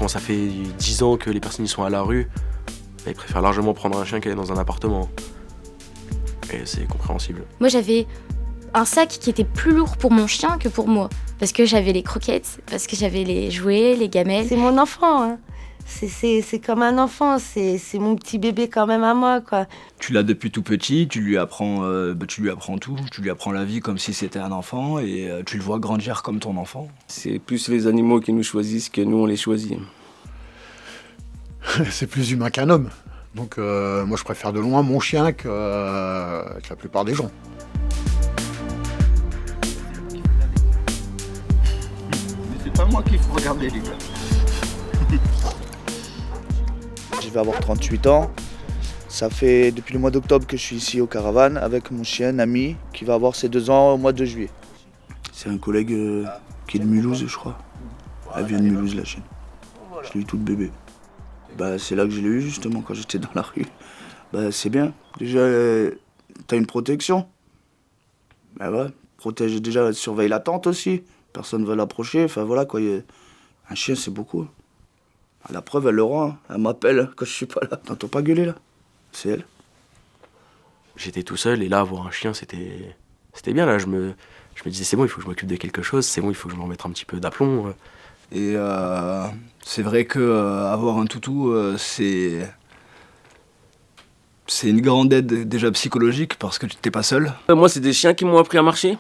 quand ça fait 10 ans que les personnes y sont à la rue, bah, ils préfèrent largement prendre un chien qu'aller dans un appartement. Et c'est compréhensible. Moi, j'avais un sac qui était plus lourd pour mon chien que pour moi. Parce que j'avais les croquettes, parce que j'avais les jouets, les gamelles. C'est mon enfant, hein. C'est comme un enfant, c'est mon petit bébé quand même à moi, quoi. Tu l'as depuis tout petit, tu lui apprends tout, tu lui apprends la vie comme si c'était un enfant et tu le vois grandir comme ton enfant. C'est plus les animaux qui nous choisissent que nous on les choisit. C'est plus humain qu'un homme. Donc moi je préfère de loin mon chien que la plupart des gens. Mais c'est pas moi qu'il faut regarder les gars. Je vais avoir 38 ans. Ça fait depuis le mois d'octobre que je suis ici au Caravane avec mon chien Nami qui va avoir ses 2 ans au mois de juillet. C'est un collègue qui est de Mulhouse, je crois. Elle vient de Mulhouse, la chienne. Je l'ai eu toute bébé. Bah, c'est là que je l'ai eu justement quand j'étais dans la rue. Bah, c'est bien. Déjà, t'as une protection. Bah ouais, protège déjà, surveille la tente aussi. Personne ne va l'approcher. Enfin voilà quoi. Un chien, c'est beaucoup. La preuve, elle le rend. Hein. Elle m'appelle quand je suis pas là. T'entends pas gueuler là? C'est elle. J'étais tout seul et là, avoir un chien, c'était bien. Là, je me disais, c'est bon, il faut que je m'occupe de quelque chose. C'est bon, il faut que je me remette un petit peu d'aplomb. Et c'est vrai que avoir un toutou, c'est une grande aide déjà psychologique parce que tu n'es pas seul. Moi c'est des chiens qui m'ont appris à marcher.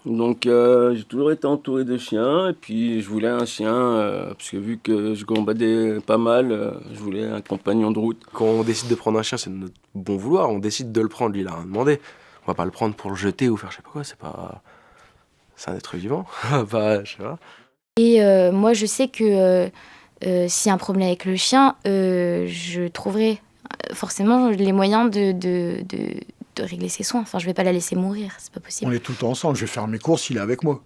Donc j'ai toujours été entouré de chiens et puis je voulais un chien parce que vu que je gambadais pas mal, je voulais un compagnon de route. Quand on décide de prendre un chien, c'est de notre bon vouloir. On décide de le prendre, lui il a rien demandé. On va pas le prendre pour le jeter ou faire je sais pas quoi. C'est un être vivant. Bah, je sais pas. Et moi, je sais que s'il y a un problème avec le chien, je trouverai forcément les moyens de régler ses soins. Enfin, je vais pas la laisser mourir, c'est pas possible. On est tout le temps ensemble, je vais faire mes courses, il est avec moi.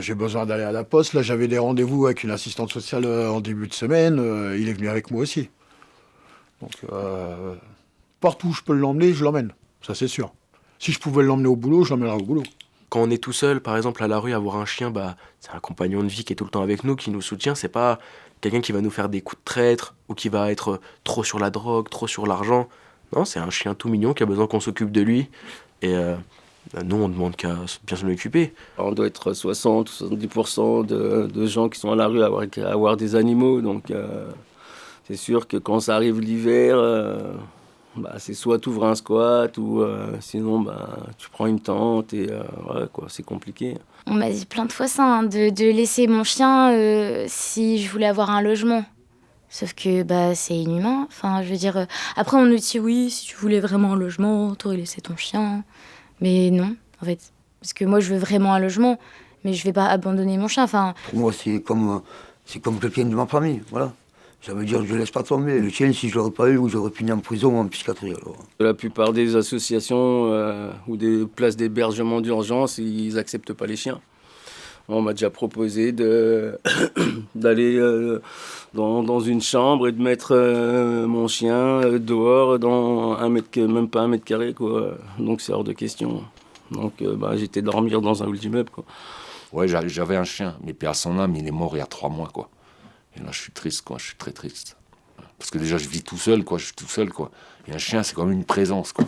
J'ai besoin d'aller à la poste, là j'avais des rendez-vous avec une assistante sociale en début de semaine, il est venu avec moi aussi. Donc partout où je peux l'emmener, je l'emmène, ça c'est sûr. Si je pouvais l'emmener au boulot, je l'emmènerais au boulot. Quand on est tout seul, par exemple, à la rue, avoir un chien, bah, c'est un compagnon de vie qui est tout le temps avec nous, qui nous soutient. C'est pas quelqu'un qui va nous faire des coups de traître ou qui va être trop sur la drogue, trop sur l'argent. Non, c'est un chien tout mignon qui a besoin qu'on s'occupe de lui. Et nous, on demande qu'à bien s'en occuper. On doit être 60 ou 70% de gens qui sont à la rue à avoir des animaux. Donc c'est sûr que quand ça arrive l'hiver, bah, c'est soit tu ouvres un squat ou sinon bah, tu prends une tente et ouais, quoi, c'est compliqué. On m'a dit plein de fois ça, hein, de laisser mon chien si je voulais avoir un logement. Sauf que bah, c'est inhumain. Enfin, je veux dire, après on nous dit oui, si tu voulais vraiment un logement, t'aurais laissé ton chien. Mais non, en fait. Parce que moi je veux vraiment un logement, mais je vais pas abandonner mon chien. Enfin, pour moi, c'est comme quelqu'un de ma famille, voilà. Ça veut dire que je ne laisse pas tomber. Le chien, si je l'aurais pas eu, j'aurais fini en prison ou en psychiatrie. Alors. La plupart des associations ou des places d'hébergement d'urgence, ils n'acceptent pas les chiens. On m'a déjà proposé d'aller dans une chambre et de mettre mon chien dehors dans même pas 1 mètre carré, quoi. Donc c'est hors de question. Donc bah, j'étais dormir dans un hall d'immeuble, quoi. Ouais, j'avais un chien, mais paix à son âme, il est mort il y a 3 mois, quoi. Et là, je suis triste, quoi. Je suis très triste. Parce que déjà, je vis tout seul, quoi. Je suis tout seul, quoi. Et un chien, c'est comme une présence, quoi.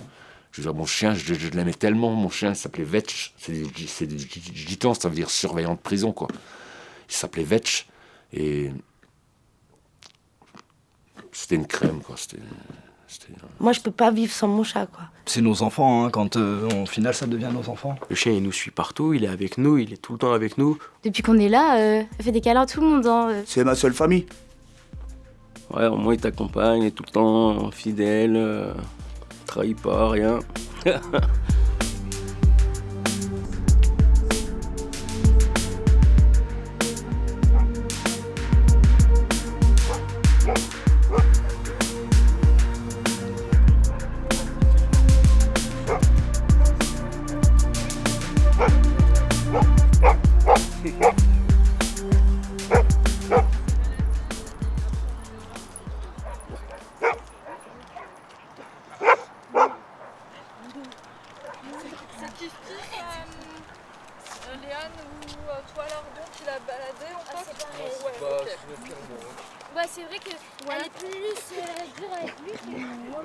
Je veux dire, mon chien, je l'aimais tellement. Mon chien, il s'appelait Vetch. C'est des gitans, ça veut dire surveillant de prison, quoi. Il s'appelait Vetch. Et c'était une crème, quoi. Moi, je peux pas vivre sans mon chat, quoi. C'est nos enfants, hein. Quand au final, ça devient nos enfants. Le chien, il nous suit partout, il est avec nous, il est tout le temps avec nous. depuis qu'on est là, elle fait des câlins à tout le monde. Hein. C'est ma seule famille. Ouais, au moins il t'accompagne, il est tout le temps fidèle, trahit pas, rien. Léane ou toi Lardon qui l'a baladé en fait? C'est pareil. Ouais, ok. Bah c'est vrai que elle est plus dure avec lui que moi.